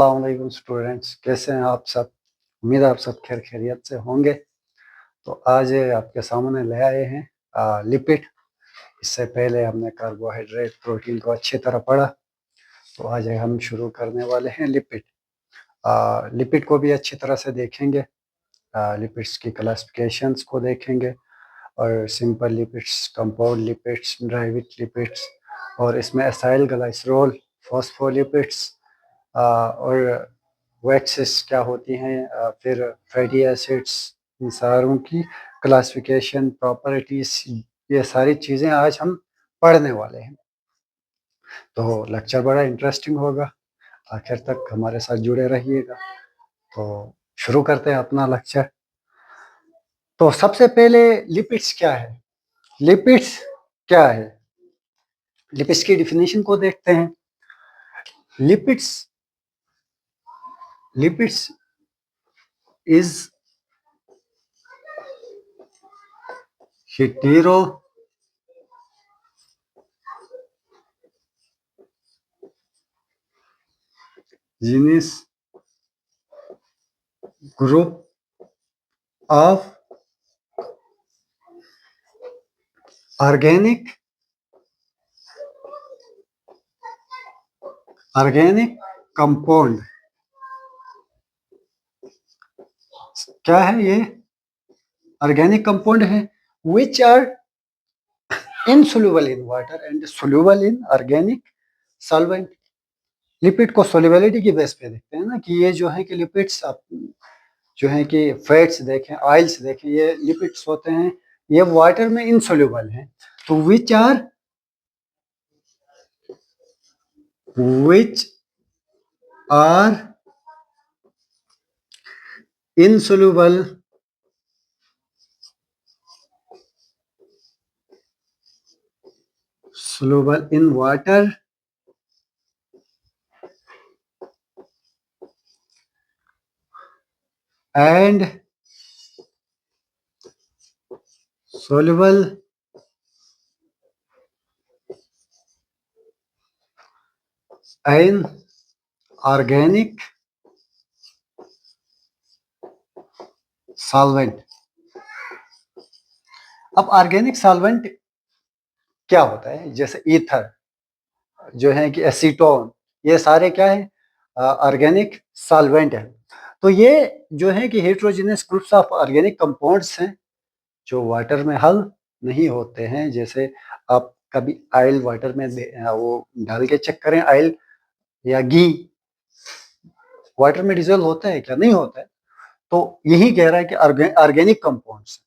अस्सलाम वालेकुम स्टूडेंट्स, कैसे हैं आप सब। उम्मीद है आप सब खैर खैरियत से होंगे। तो आज आपके सामने ले आए हैं लिपिड। इससे पहले हमने कार्बोहाइड्रेट प्रोटीन को अच्छी तरह पढ़ा, तो आज हम शुरू करने वाले हैं लिपिड। लिपिड को भी अच्छी तरह से देखेंगे, लिपिड्स की क्लासिफिकेशंस को देखेंगे, और simple lipids, compound lipids, derived lipids, और इसमें एसाइल ग्लाइसरॉल, फॉस्फोलिपिड्स और वैक्सेस क्या होती हैं, फिर फैटी एसिड्स, इन सारों की क्लासिफिकेशन, प्रॉपर्टीज, ये सारी चीज़ें आज हम पढ़ने वाले हैं। तो लेक्चर बड़ा इंटरेस्टिंग होगा, आखिर तक हमारे साथ जुड़े रहिएगा। तो शुरू करते हैं अपना लेक्चर। तो सबसे पहले लिपिड्स क्या है। लिपिड्स क्या है, लिपिड्स की डिफिनेशन को देखते हैं। Lipids lipids is heterogeneous group of organic compound। क्या है ये, ऑर्गेनिक कंपाउंड है which are insoluble in water and soluble in organic solvent. Lipid को सोल्युबिलिटी की बेस पे देखते हैं ना, कि ये जो है कि लिपिड्स, आप जो है कि फैट्स देखें, ऑयल्स देखें, ये लिपिड्स होते हैं, ये वाटर में इनसोल्यूबल हैं। तो which are insoluble in water and soluble in organic solvent. अब ऑर्गेनिक सॉल्वेंट क्या होता है, जैसे ईथर जो है कि एसीटोन, ये सारे क्या है, ऑर्गेनिक सॉल्वेंट है। तो ये जो है कि heterogeneous groups of organic compounds हैं जो वाटर में हल नहीं होते हैं। जैसे आप कभी ऑयल वाटर में वो डाल के चेक करें, ऑयल या घी वाटर में डिजोल्व होता है क्या, नहीं होता है। तो यही कह रहा है कि organic compounds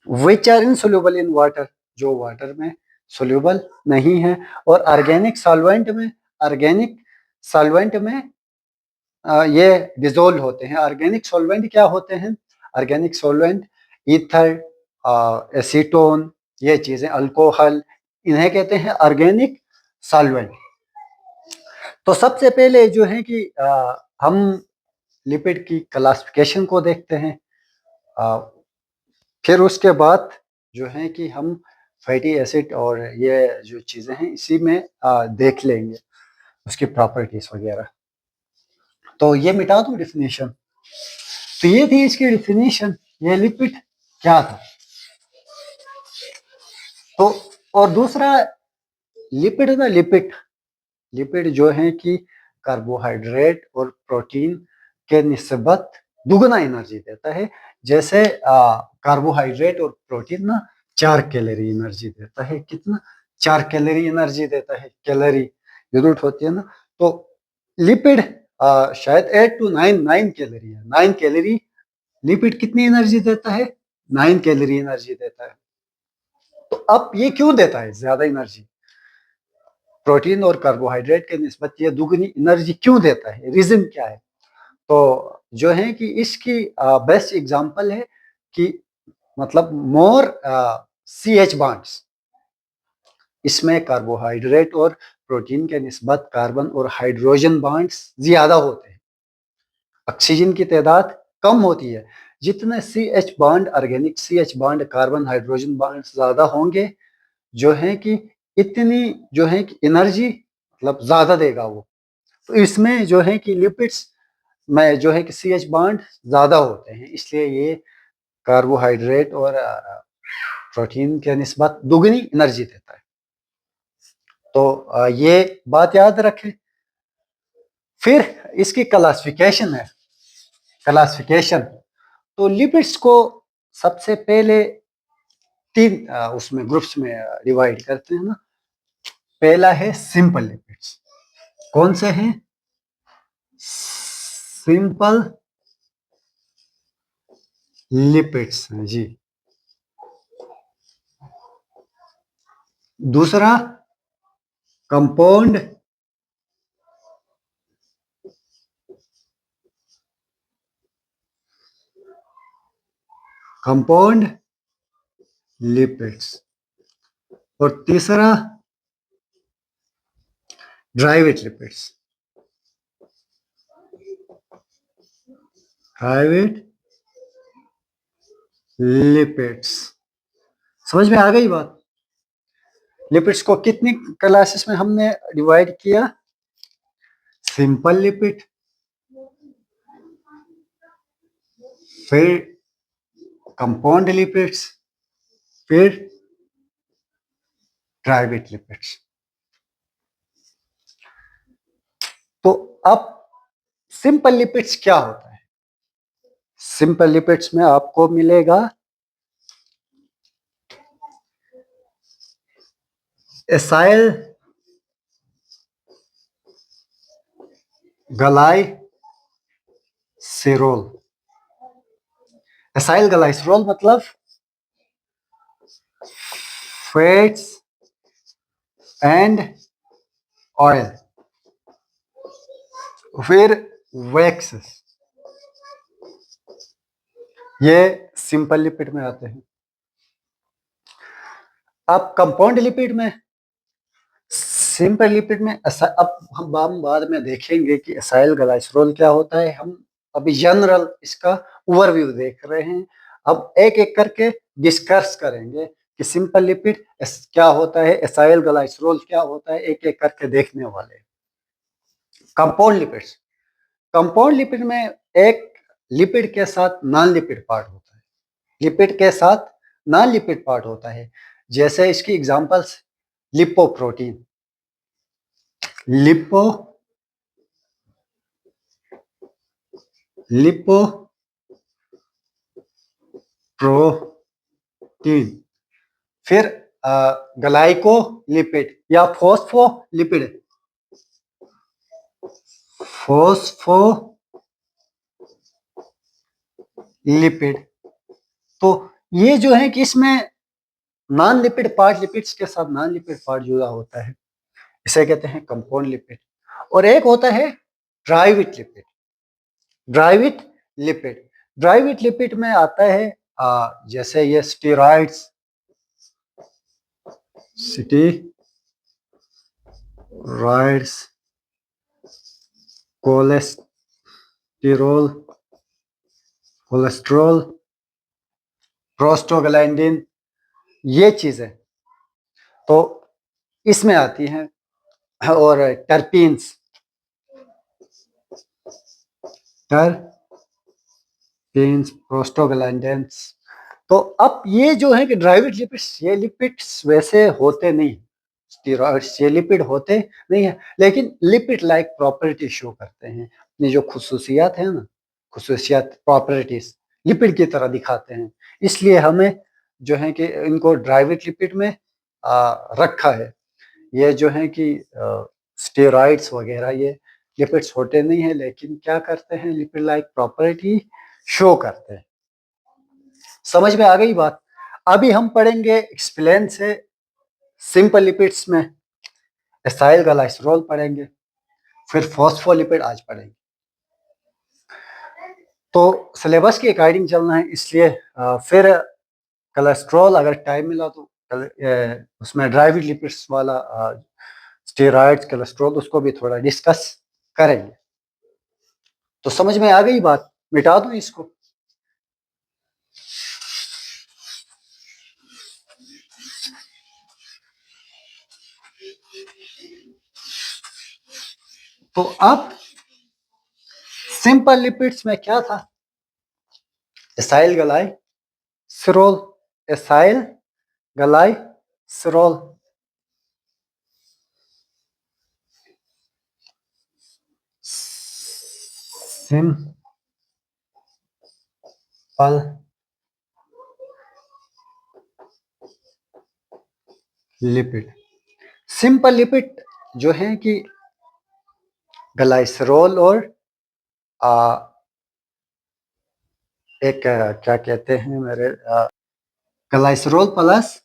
which are insoluble in water, जो वाटर में सोल्यूबल नहीं है, और ऑर्गेनिक सॉल्वेंट में ये डिजोल्व होते हैं। ऑर्गेनिक सॉल्वेंट क्या होते हैं, ऑर्गेनिक सॉल्वेंट ईथर, एसीटोन, ये चीजें, अल्कोहल, इन्हें कहते हैं ऑर्गेनिक सॉल्वेंट। तो सबसे पहले जो है कि हम लिपिड की क्लासिफिकेशन को देखते हैं, फिर उसके बाद जो है कि हम फैटी एसिड और ये जो चीज़ें हैं इसी में देख लेंगे उसकी प्रॉपर्टीज वगैरह। तो ये मिटा दूं डिफिनीशन। तो ये थी इसकी डिफिनीशन, ये लिपिड क्या था। तो और दूसरा लिपिड ना, लिपिड जो है कि कार्बोहाइड्रेट और प्रोटीन के निस्बत दुगना एनर्जी देता है। जैसे कार्बोहाइड्रेट और प्रोटीन ना 4 कैलोरी एनर्जी देता है। कितना, 4 कैलोरी एनर्जी देता है। कैलोरी यूनिट होती है ना, तो लिपिड शायद 8 to 9 कैलोरी है। 9 कैलोरी लिपिड कितनी एनर्जी देता है, 9 कैलोरी एनर्जी देता है। तो अब ये क्यों देता है ज्यादा एनर्जी, प्रोटीन और कार्बोहाइड्रेट के निस्बत ये दुगनी एनर्जी क्यों देता है, रीजन क्या है। तो जो है कि इसकी बेस्ट एग्जांपल है कि मतलब मोर CH बॉन्ड्स, इसमें कार्बोहाइड्रेट और प्रोटीन के निस्बत कार्बन और हाइड्रोजन बॉन्ड्स ज्यादा होते हैं, ऑक्सीजन की तादाद कम होती है। जितने CH bond, organic CH bond, carbon hydrogen bond ज्यादा होंगे, जो है कि इतनी जो है कि एनर्जी मतलब ज्यादा देगा वो। तो इसमें जो है कि लिपिड्स में जो है कि CH बॉन्ड ज़्यादा होते हैं, इसलिए ये कार्बोहाइड्रेट और प्रोटीन के निस्बत दुगनी एनर्जी देता है। तो ये बात याद रखें। फिर इसकी क्लासिफिकेशन है, क्लासिफिकेशन। तो लिपिड्स को सबसे पहले तीन उसमें ग्रुप्स में डिवाइड करते हैं ना। पहला है सिंपल लिपिड्स। कौन से हैं? सिंपल लिपिड्स जी। दूसरा कंपाउंड कंपाउंड लिपिड्स। और तीसरा ड्राइवेट लिपिड्स। ड्राइवेट लिपिड्स। समझ में आ गई बात? लिपिड्स को कितनी क्लासेस में हमने डिवाइड किया? सिंपल लिपिड, फिर कंपाउंड लिपिड्स, फिर ड्राइवेट लिपिड्स। तो अब सिंपल लिपिड्स क्या होता है? सिंपल लिपिड्स में आपको मिलेगा एसाइल ग्लाइसेरोल। एसाइल ग्लाइसेरोल मतलब फैट्स एंड ऑयल, फिर वैक्सेस, ये सिंपल लिपिड में आते हैं। अब कंपाउंड लिपिड में, सिंपल लिपिड में अब हम बाद में देखेंगे कि एसाइल ग्लाइसरोल क्या होता है। हम अभी जनरल इसका ओवरव्यू देख रहे हैं। अब एक एक करके डिस्कस करेंगे कि सिंपल लिपिड क्या होता है, एसाइल ग्लाइसरोल क्या होता है, एक एक करके देखने वाले। कंपाउंड लिपिड्स, कंपाउंड लिपिड में एक लिपिड के साथ नॉन लिपिड पार्ट होता है, लिपिड के साथ नॉन लिपिड पार्ट होता है। जैसे इसकी examples lipoprotein, lipo lipo protein, फिर ग्लाइकोलिपिड या फोस्फोलिपिड, फोस्फोलिपिड। तो ये जो है कि इसमें नॉन लिपिड पार्ट, लिपिड्स के साथ नॉन लिपिड पार्ट जुड़ा होता है, इसे कहते हैं कंपाउंड लिपिड। और एक होता है ड्राइविट लिपिड। ड्राइविट लिपिड, ड्राइविट लिपिड में आता है जैसे ये स्टेरॉइड्स, स्टेरॉइड्स, कोलेस्टेरोल, कोलेस्ट्रॉल, प्रोस्टोग्लैंडिन, ये चीजें तो इसमें आती हैं। और टर्पीन्स, टर्पीन्स, प्रोस्टोग्लैंडिन्स। तो अब ये जो है कि ड्राइविट लिपिड्स, ये लिपिड्स वैसे होते नहीं, स्टेरॉइड्स ये लिपिड होते नहीं है, लेकिन लिपिड लाइक प्रॉपर्टी शो करते हैं। ये जो खुसूसियात है ना, खुसूसियात प्रॉपर्टीज लिपिड की तरह दिखाते हैं, इसलिए हमें जो है कि इनको ड्राइविट लिपिड में रखा है। ये जो है कि स्टेरॉइड्स वगैरह ये लिपिड्स होते नहीं है, लेकिन क्या करते हैं, लिपिड लाइक प्रॉपर्टी शो करते हैं। समझ में आ गई बात? अभी हम पढ़ेंगे एक्सप्लेन से सिंपल लिपिड्स में एसाइल ग्लाइसरोल पढ़ेंगे, फिर फॉस्फोलिपिड आज पढ़ेंगे। तो सिलेबस के अकॉर्डिंग चलना है, इसलिए फिर कोलेस्ट्रॉल अगर टाइम मिला तो उसमें ड्राइविट लिपिड्स वाला स्टेरॉइड्स, कोलेस्ट्रॉल, उसको भी थोड़ा डिस्कस करेंगे। तो समझ में आ गई बात? मिटा दूं इसको? तो अब सिंपल लिपिड्स में क्या था? Acyl glycerol, acyl glycerol. Simple lipid, simple lipid जो है कि ग्लाइसरोल और एक क्या कहते हैं मेरे, ग्लाइसरोल प्लस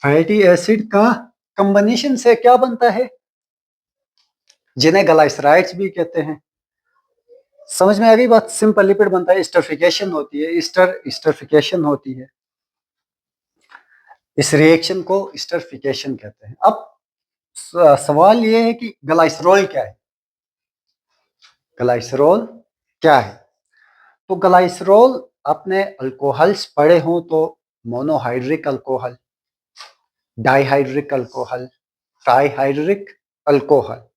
फैटी एसिड का कॉम्बिनेशन से क्या बनता है, जिन्हें ग्लाइसराइड्स भी कहते हैं। समझ में आ गई बात? सिंपल लिपिड बनता है, एस्टरिफिकेशन होती है, एस्टरिफिकेशन होती है। इस रिएक्शन को एस्टरिफिकेशन कहते हैं। अब सवाल ये है कि ग्लाइसरोल क्या है? ग्लाइसरोल क्या है? तो ग्लाइसरोल अपने अल्कोहल्स पढ़े हों तो monohydric alcohol, dihydric alcohol, trihydric alcohol.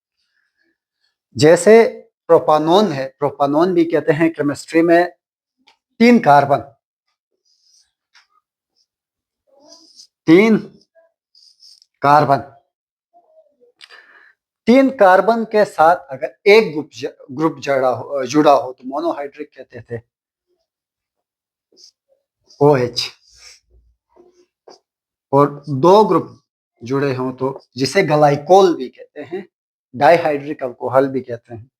जैसे प्रोपानोन है, प्रोपानोन भी कहते हैं केमिस्ट्री में 3 कार्बन, 3 कार्बन, 3 कार्बन के साथ अगर एक ग्रुप जुड़ा हो तो मोनोहाइड्रिक कहते थे, OH। और 2 ग्रुप जुड़े हों तो जिसे ग्लाइकोल भी कहते हैं, डाइहाइड्रिक अल्कोहल भी कहते हैं।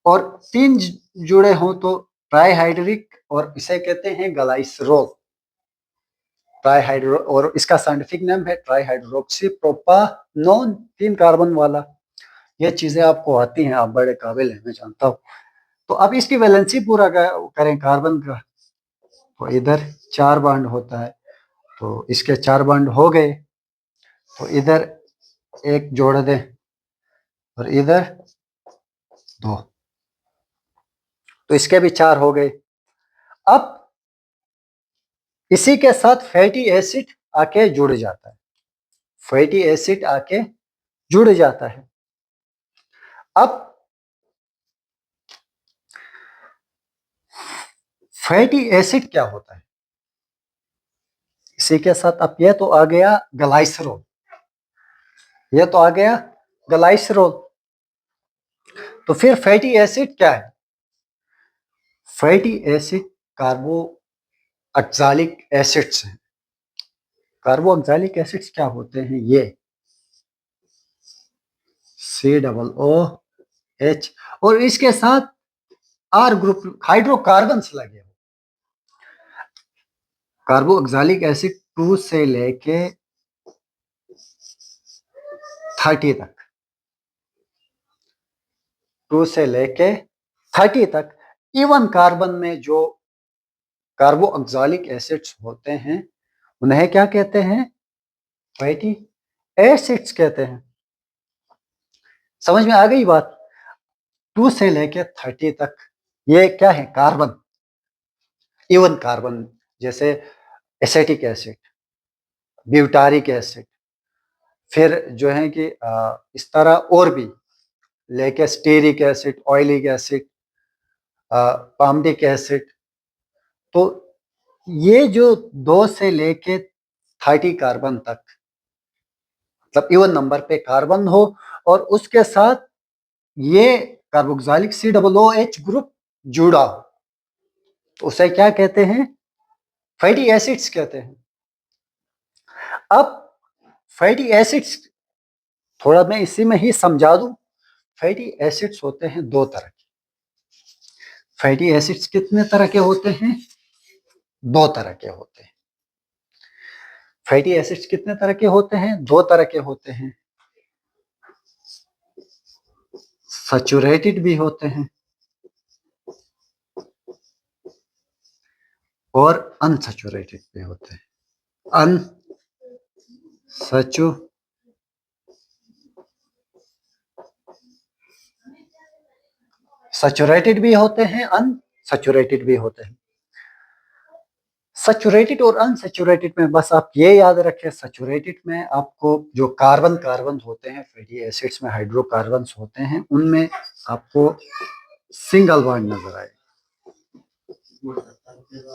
और 3 जुड़े हों तो ट्राइहाइड्रिक, और इसे कहते हैं ग्लाइसरोल, ट्राइहाइड्रो, और इसका साइंटिफिक नेम है ट्राइहाइड्रोक्सी प्रोपानोन, 3 कार्बन वाला। ये चीजें आपको आती हैं, आप बड़े काबिल हैं, मैं जानता हूँ। तो अब इसकी वैलेंसी पूरा करें कार्बन का, तो इधर 4 बॉन्ड होता है, तो इसके 4 बॉन्ड हो गए, तो इधर एक जोड़ दें और इधर 2, तो इसके भी 4 हो गए। अब इसी के साथ फैटी एसिड आके जुड़ जाता है, फैटी एसिड आके जुड़ जाता है। अब फैटी एसिड क्या होता है? इसी के साथ अब यह तो आ गया ग्लाइसरोल, यह तो आ गया ग्लाइसरोल। तो फिर फैटी एसिड क्या है? फैटी एसिड कार्बो ऑक्सैलिक एसिड्स हैं। कार्बो ऑक्सैलिक एसिड्स क्या होते हैं? ये COOH, और इसके साथ R ग्रुप हाइड्रोकार्बन्स लगे हो। कार्बो ऑक्सैलिक एसिड 2 से लेके 30 तक, 2 से लेके 30 तक, इवन कार्बन में जो कार्बो ऑक्सैलिक एसिड्स होते हैं उन्हें क्या कहते हैं? फैटी एसिड्स कहते हैं। समझ में आ गई बात? 2 से लेके 30 तक ये क्या है? कार्बन, इवन कार्बन, जैसे एसिटिक एसिड, ब्यूटारिक एसिड, फिर जो है कि इस तरह और भी लेके stearic acid, oleic acid, palmitic acid. तो ये जो 2 से लेके 30 कार्बन तक, मतलब इवन नंबर पे कार्बन हो और उसके साथ ये कार्बोक्सिलिक COOH ग्रुप जुड़ा हो, तो उसे क्या कहते हैं? फैटी एसिड्स कहते हैं। अब फैटी एसिड्स थोड़ा मैं इसी में ही समझा दूं। फैटी एसिड्स होते हैं 2 तरह के। फैटी एसिड्स कितने तरह के होते हैं? 2 तरह के होते हैं। फैटी एसिड्स कितने तरह के होते हैं? 2 तरह के होते हैं। सैचुरेटेड भी होते हैं और अनसैचुरेटेड भी होते हैं। सैचुरेटेड भी होते हैं, अनसैचुरेटेड भी होते हैं। सैचुरेटेड और अनसैचुरेटेड में बस आप ये याद रखें, सैचुरेटेड में आपको जो कार्बन कार्बन होते हैं, फैटी एसिड्स में हाइड्रोकार्बन्स होते हैं, उनमें आपको सिंगल बॉन्ड नजर आए,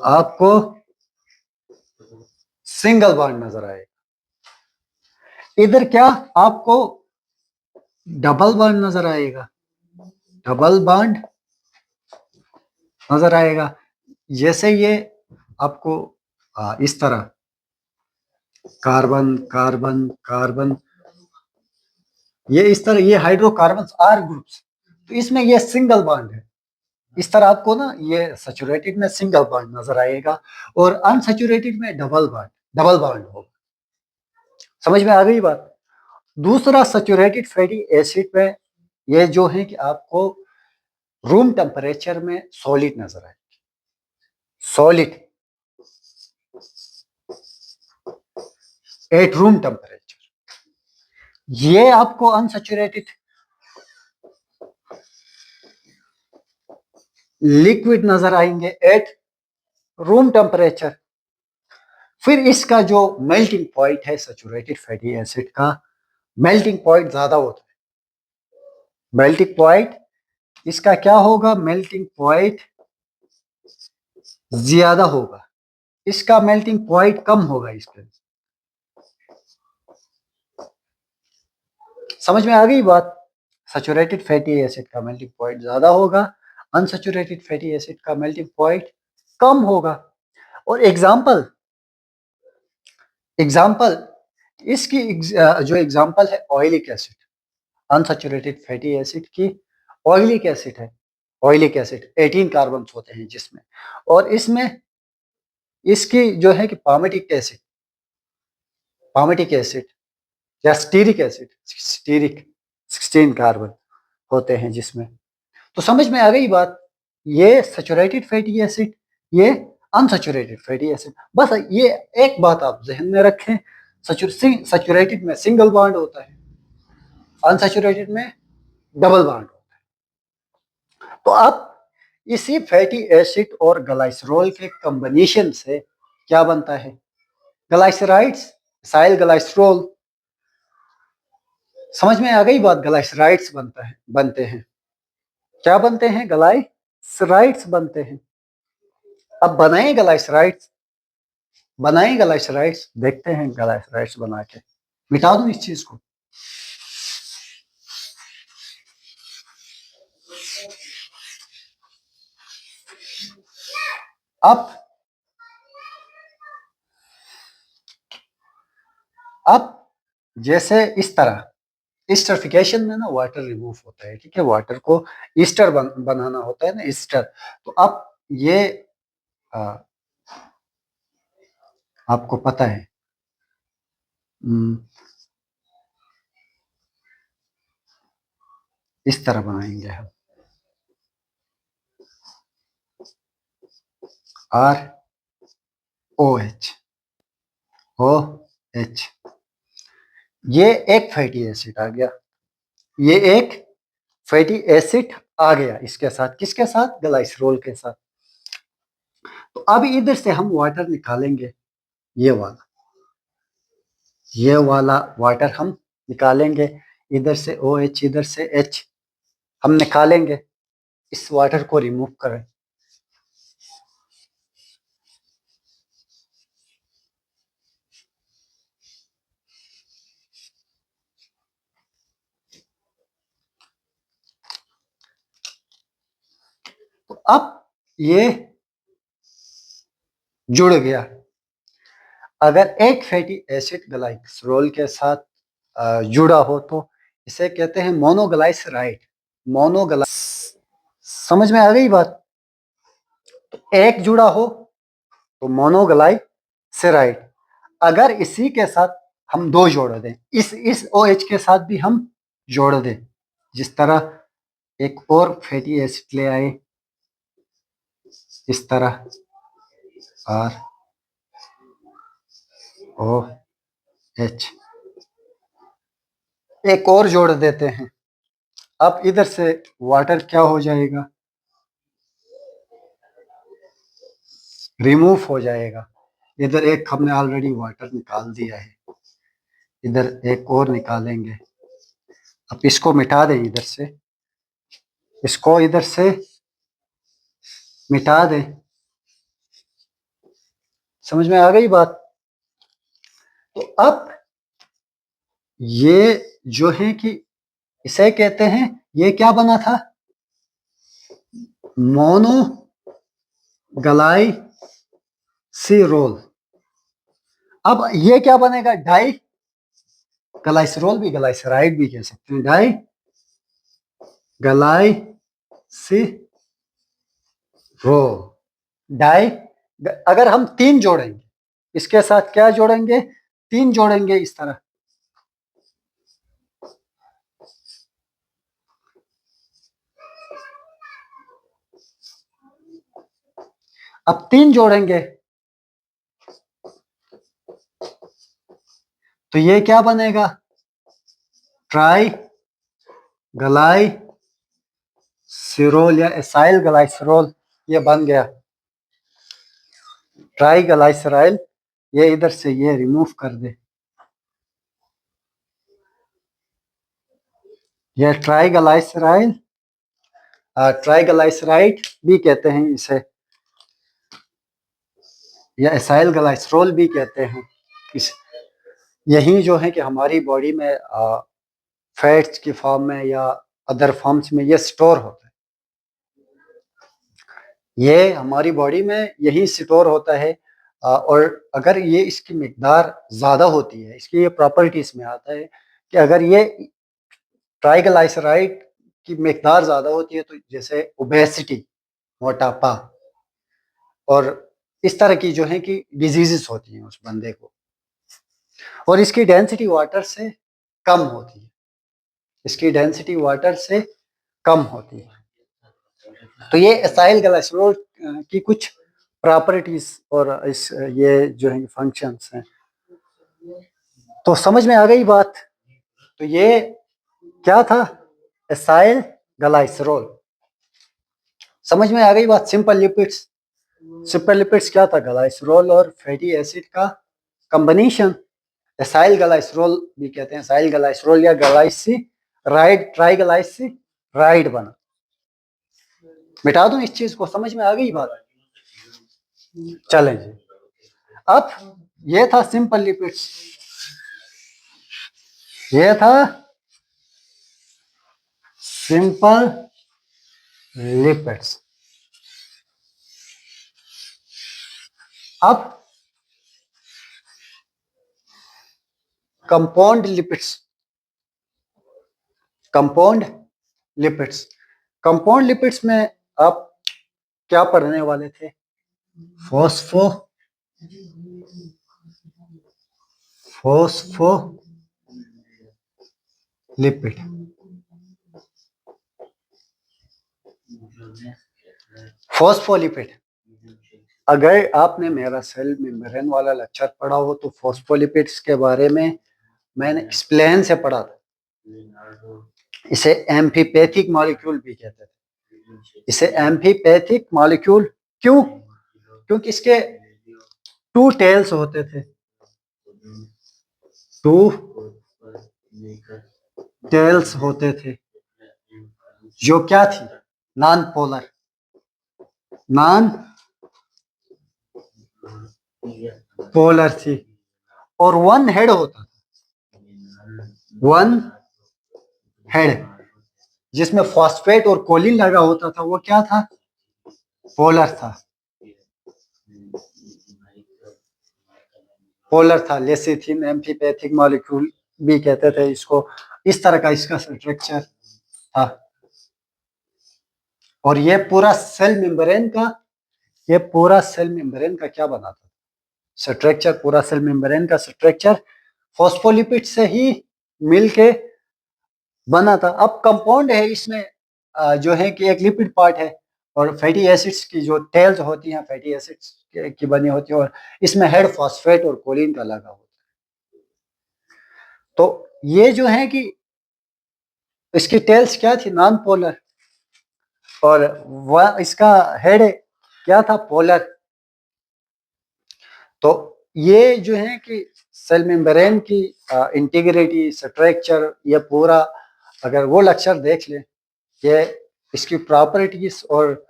आपको सिंगल बॉन्ड नजर आए। इधर क्या आपको डबल बॉन्ड नजर आएगा, डबल बॉन्ड नजर आएगा। जैसे ये आपको इस तरह कार्बन कार्बन कार्बन, ये इस तरह, ये हाइड्रोकार्बन आर ग्रुप्स, तो इसमें ये सिंगल बॉन्ड है। इस तरह आपको ना ये सैचुरेटेड में सिंगल बॉन्ड नजर आएगा और अनसैचुरेटेड में डबल बॉन्ड होगा। समझ में आ गई बात। दूसरा, सैचुरेटेड फैटी एसिड में ये जो है कि आपको रूम टेम्परेचर में सॉलिड नजर आएगी, सॉलिड एट रूम टेम्परेचर। ये आपको अनसैचुरेटेड लिक्विड नजर आएंगे एट रूम टेम्परेचर। फिर इसका जो मेल्टिंग पॉइंट है सैचुरेटेड फैटी एसिड का, मेल्टिंग पॉइंट ज्यादा होता है। मेल्टिंग पॉइंट इसका क्या होगा, मेल्टिंग पॉइंट ज्यादा होगा, इसका मेल्टिंग पॉइंट कम होगा इसके। समझ में आ गई बात। सैचुरेटेड फैटी एसिड का मेल्टिंग पॉइंट ज्यादा होगा, अनसैचुरेटेड फैटी एसिड का मेल्टिंग पॉइंट कम होगा। और एग्जाम्पल एग्जाम्पल इसकी जो एग्जाम्पल है oleic acid, unsaturated fatty acid की ऑयलिक एसिड है। ऑयलिक एसिड 18 कार्बन होते हैं जिसमें, और इसमें इसकी जो है कि पामेटिक एसिड या स्टीरिक एसिड, स्टीरिक 16 कार्बन होते हैं जिसमें। तो समझ में आ गई बात। ये सैचुरेटेड फैटी एसिड, ये अनसैचुरेटेड फैटी एसिड। बस ये एक बात आप जहन में रखें, सैचुरेटेड में सिंगल बॉन्ड होता है, अनसैचुरेटेड में डबल बॉन्ड होता है। तो अब इसी फैटी एसिड और ग्लाइसरॉल के कॉम्बिनेशन से क्या बनता है, ग्लाइसराइड्स, साइल ग्लाइसरॉल। समझ में आ गई बात। ग्लाइसराइड्स बनते हैं। क्या बनते हैं, ग्लाइसराइड्स बनते हैं। अब बनाए ग्लाइसराइड्स, देखते हैं ग्लाइसराइड्स बना के। मिटा दूं इस चीज को। अब जैसे इस तरह ईस्टरिफिकेशन में ना वाटर रिमूव होता है, ठीक है, वाटर को ईस्टर बनाना होता है ना, ईस्टर। तो अब ये आ, आपको पता है, इस तरह बनाएंगे हम, ROH, ये एक फैटी एसिड आ गया, ये एक फैटी एसिड आ गया इसके साथ, किसके साथ, ग्लाइसरॉल के साथ। तो अब इधर से हम वाटर निकालेंगे, ये वाला वाटर हम निकालेंगे। इधर से OH, इधर से H हम निकालेंगे, इस वाटर को रिमूव करें। तो अब ये जुड़ गया। अगर एक फैटी एसिड ग्लाइसरॉल के साथ जुड़ा हो तो इसे कहते हैं मोनोग्लाइसराइड। समझ में आ गई बात। तो एक जुड़ा हो तो मोनोग्लाइसराइड। अगर इसी के साथ हम दो जोड़ दें, इस OH के साथ भी हम जोड़ दें, जिस तरह एक और फैटी एसिड ले आए, इस तरह ROH, एक और जोड़ देते हैं। अब इधर से वाटर क्या हो जाएगा, रिमूव हो जाएगा। इधर एक हमने ऑलरेडी वाटर निकाल दिया है, इधर एक और निकालेंगे। अब इसको मिटा दें, इधर से इसको इधर से मिटा दें। समझ में आ गई बात? तो अब ये जो है कि इसे कहते हैं, ये क्या बना था, मोनो ग्लाइसिरोल। अब ये क्या बनेगा, डाई ग्लाइसरोल भी, ग्लाइसराइड भी कह सकते हैं, डाई ग्लाइसिरोल। डाई, अगर हम 3 जोड़ेंगे, इसके साथ क्या जोड़ेंगे, 3 जोड़ेंगे इस तरह, अब 3 जोड़ेंगे तो ये क्या बनेगा, ट्राई ग्लाइसिरोल या एसाइल ग्लाइसरोल, ये बन गया ट्राई ग्लाइसराइल। ये इधर से ये रिमूव कर दे, ये ट्राइग्लाइसराइल, ट्राइग्लाइसराइड भी कहते हैं इसे, या एसाइल ग्लाइसरोल भी कहते हैं इस। यही जो है कि हमारी बॉडी में फैट्स की फॉर्म में या अदर फॉर्म्स में ये स्टोर होता है, ये हमारी बॉडी में यही स्टोर होता है। और अगर ये इसकी मिकदार ज़्यादा होती है, इसकी ये प्रॉपर्टीज में आता है कि अगर ये ट्राइग्लाइसराइड की मिकदार ज़्यादा होती है तो जैसे ओबेसिटी, मोटापा, और इस तरह की जो है कि डिजीजेस होती हैं उस बंदे को, और इसकी डेंसिटी वाटर से कम होती है, इसकी डेंसिटी वाटर से कम होती है। तो ये एसाइल ग्लाइसरोल की कुछ प्रॉपर्टीज और इस ये जो है फंक्शंस हैं। तो समझ में आ गई बात? तो ये क्या था, एसाइल ग्लाइसरोल। समझ में आ गई बात? सिंपल लिपिड्स, सिंपल लिपिड्स क्या था, ग्लाइसरोल और फैटी एसिड का कॉम्बिनेशन। एसाइल ग्लाइसरोल भी कहते हैं, एसाइल ग्लाइसरोल या ग्लाइसराइड, ट्राइग्लाइसराइड बना। मिटा दूं इस चीज को, समझ में आ गई बात? चलें जी, अब ये था सिंपल लिपिड्स, ये था सिंपल लिपिड्स। अब compound lipids, compound lipids, compound lipids में आप क्या पढ़ने वाले थे, फॉस्फो लिपिड। फॉस्फोलिपिड, अगर आपने मेरा सेल मेम्ब्रेन वाला लेक्चर पढ़ा हो तो फॉस्फोलिपिड्स के बारे में मैंने एक्सप्लेन से पढ़ा था। इसे एम्फीपैथिक मॉलिक्यूल भी कहते थे, इसे एम्फीपैथिक मॉलिक्यूल क्यों, क्योंकि इसके 2 टेल्स होते थे, 2 टेल्स होते थे, जो क्या थी, नॉन पोलर, नॉन पोलर थी, और 1 हेड होता था, 1 हेड, जिसमें फॉस्फेट और कोलिन लगा होता था, वो क्या था, पोलर था, पोलर था। लेसिथिन एम्फीपैथिक मॉलिक्यूल भी कहते थे इसको, इस तरह का इसका स्ट्रक्चर था। और ये पूरा सेल मेम्ब्रेन का, ये पूरा सेल मेम्ब्रेन का क्या बना था, स्ट्रक्चर, पूरा सेल मेम्ब्रेन का स्ट्रक्चर फॉस्फोलिपिड से ही मिलके बना था। अब कंपाउंड है इसमें जो है कि एक लिपिड पार्ट है, और फैटी एसिड्स की जो टेल्स होती हैं फैटी एसिड्स की बनी होती है, और इसमें हेड फॉस्फेट और कोलिन का लगा होता है। तो ये जो है कि इसकी टेल्स क्या थी, नॉन पोलर, और वह इसका हेड क्या था, पोलर। तो ये जो है कि सेल मेम्ब्रेन की इंटीग्रिटी, स्ट्रक्चर, ये पूरा अगर वो लेक्चर देख लें, ये इसकी प्रॉपर्टीज और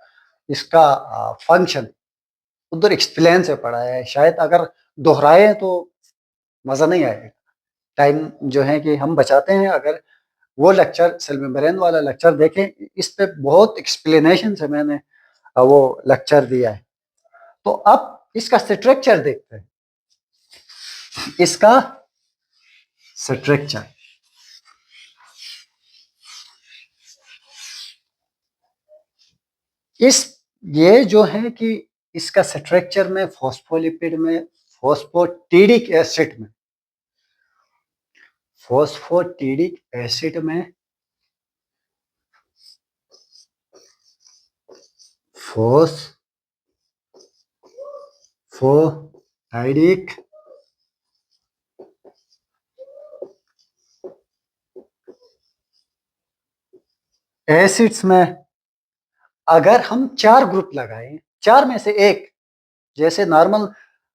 इसका फंक्शन उधर एक्सप्लेन से पढ़ा है। शायद अगर दोहराए तो मज़ा नहीं आएगा, टाइम जो है कि हम बचाते हैं। अगर वो लेक्चर सेल मेम्ब्रेन वाला लेक्चर देखें, इस पे बहुत एक्सप्लेनेशन से मैंने वो लेक्चर दिया है। तो अब इसका स्ट्रक्चर देखते हैं, इसका स्ट्रक्चर। इस ये जो है कि इसका स्ट्रक्चर में फॉस्फोलिपिड में, फॉस्फोटिडिक एसिड में, फॉस्फोटिडिक एसिड में फॉस्फोटाइडिक एसिड्स में अगर हम 4 ग्रुप लगाएं, 4 में से एक, जैसे नॉर्मल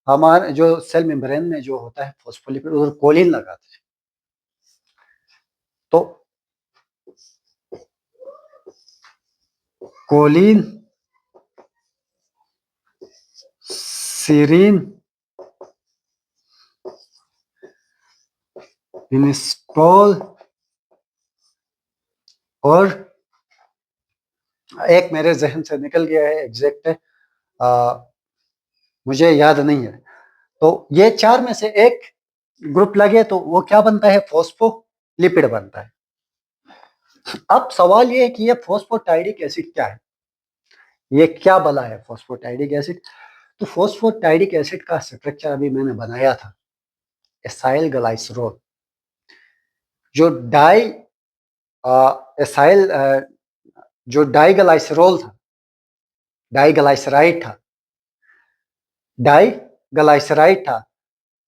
हमारे जो सेल मेम्ब्रेन में जो होता है फॉस्फोलिपिड, उधर कोलिन लगाते हैं, तो कोलिन, सीरीन, इनिस्टॉल और एक मेरे जहन से निकल गया है एग्जैक्ट, मुझे याद नहीं है। तो ये 4 में से एक ग्रुप लगे तो वो क्या बनता है? फॉस्फोलिपिड बनता है। अब सवाल ये है कि ये फॉस्फोटाइडिक एसिड क्या है, ये क्या बला है फॉस्फोटाइडिक एसिड? तो फॉस्फोटाइडिक एसिड का स्ट्रक्चर अभी मैंने बनाया था, एसाइल ग्लाइसरॉल। जो डाई एसाइल जो डाइग्लाइसरॉल था, डाइग्लाइसराइड था, डाइग्लाइसराइड था,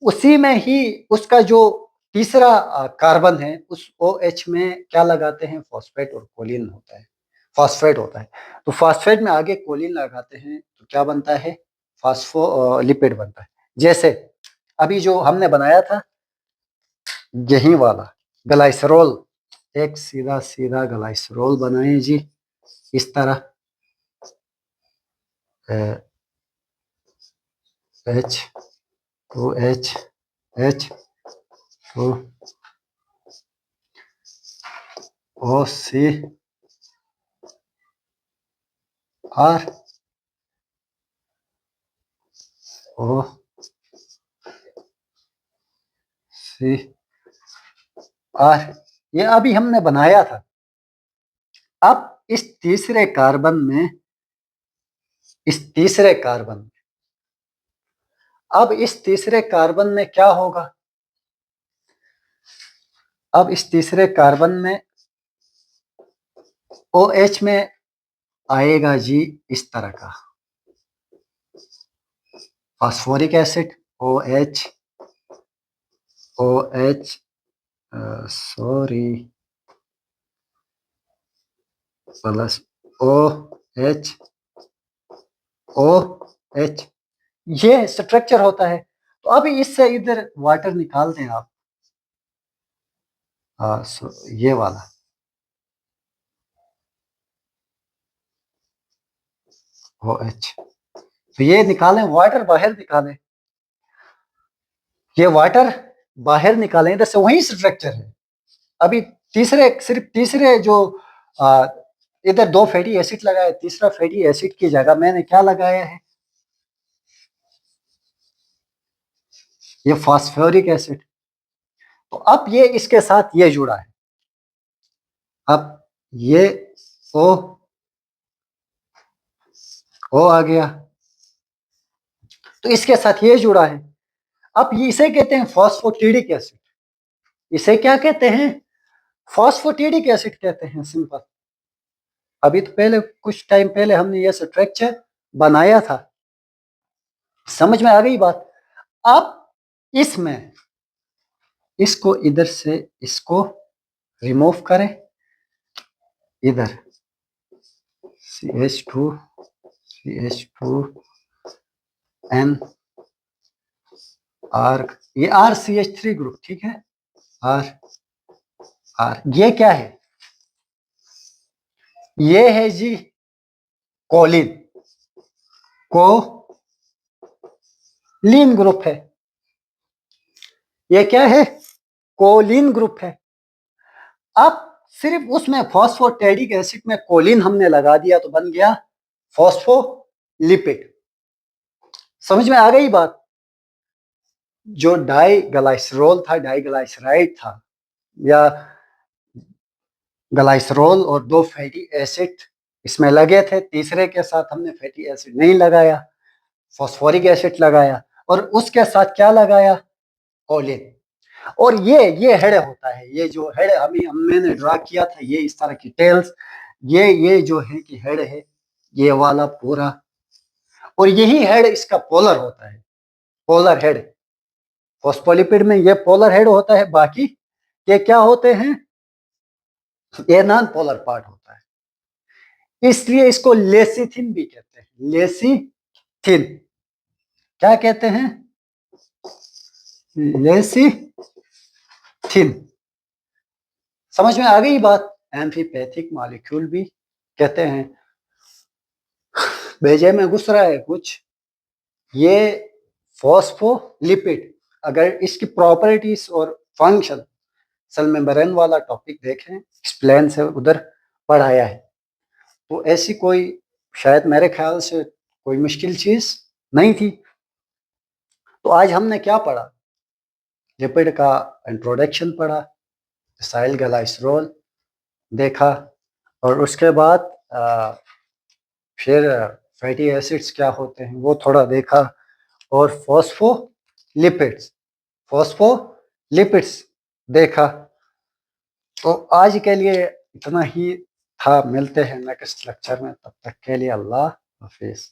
उसी में ही उसका जो तीसरा कार्बन है, उस OH में क्या लगाते हैं? फॉस्फेट और कोलिन होता है, फॉस्फेट होता है। तो फॉस्फेट में आगे कोलिन लगाते हैं तो क्या बनता है? फॉस्फोलिपिड बनता है। जैसे अभी जो हमने बनाया था यही वाला ग्लाइसरॉल, एक सीधा सीधा ग्लाइसरॉल बनाए जी, इस तरह H2H OCR, ये अभी हमने बनाया था। अब इस तीसरे कार्बन में, अब इस तीसरे कार्बन में क्या होगा? अब इस तीसरे कार्बन में OH में आएगा जी इस तरह का phosphoric acid, OH sorry plus OH, ये स्ट्रक्चर होता है। तो अब इससे इधर वाटर निकाल दें आप, ये वाला OH, तो ये निकालें, वाटर बाहर निकालें, ये वाटर बाहर निकालें, इधर से वही स्ट्रक्चर है। अभी तीसरे, सिर्फ तीसरे जो इधर 2 फैटी एसिड लगाए, तीसरा फैटी एसिड की जगह मैंने क्या लगाया है? ये फास्फोरिक एसिड। तो अब ये इसके साथ ये जुड़ा है, अब ये O आ गया, तो इसके साथ ये जुड़ा है। अब ये इसे कहते हैं फॉस्फोटिडिक एसिड। इसे क्या कहते हैं? फॉस्फोटिडिक एसिड कहते हैं, सिंपल। अभी तो पहले कुछ टाइम पहले हमने ये स्ट्रक्चर बनाया था, समझ में आ गई बात? अब इसमें इसको इधर से इसको रिमूव करें, इधर CH2 CH2N आर, ये RCH3 ग्रुप, ठीक है, आर आर। ये क्या है? ये है जी कोलिन, कोलिन ग्रुप है। ये क्या है? कोलिन ग्रुप है। अब सिर्फ उसमें फॉस्फोटेडिक एसिड में कोलिन हमने लगा दिया तो बन गया फॉस्फोलिपिड। समझ में आ गई बात? जो डाइग्लाइसरॉल था, डाइग्लाइसराइड था, या ग्लाइसरॉल, और दो फैटी एसिड इसमें लगे थे, तीसरे के साथ हमने फैटी एसिड नहीं लगाया, फॉस्फोरिक एसिड लगाया, और उसके साथ क्या लगाया? कोलिन। और ये हेड होता है, ये जो हेड मैंने ड्रा किया था, ये इस तरह की टेल्स, ये जो है कि हेड है, ये वाला पूरा, और यही हेड इसका पोलर होता है, पोलर हेड। फॉस्फोलिपिड में ये पोलर हेड होता है, बाकी ये क्या होते हैं? ये नॉन पोलर पार्ट होता है। इसलिए इसको लेसिथिन भी कहते हैं, लेसिथिन। क्या कहते हैं? लेसिथिन। समझ में आ गई बात? एम्फीपैथिक मॉलिक्यूल भी कहते हैं। भेजे में घुस रहा है कुछ। ये फॉस्फोलिपिड, अगर इसकी प्रॉपर्टीज और फंक्शन सेल मेम्ब्रेन वाला टॉपिक देखें, एक्सप्लेन से उधर पढ़ाया है, तो ऐसी कोई शायद मेरे ख्याल से कोई मुश्किल चीज नहीं थी। तो आज हमने क्या पढ़ा? लिपिड का इंट्रोडक्शन पढ़ा, एसाइल ग्लाइसरॉल देखा, और उसके बाद फिर फैटी एसिड्स क्या होते हैं वो थोड़ा देखा, और फॉस्फोलिपिड्स देखा। तो आज के लिए इतना ही था, मिलते हैं नेक्स्ट लेक्चर में, तब तक के लिए अल्लाह हाफिज।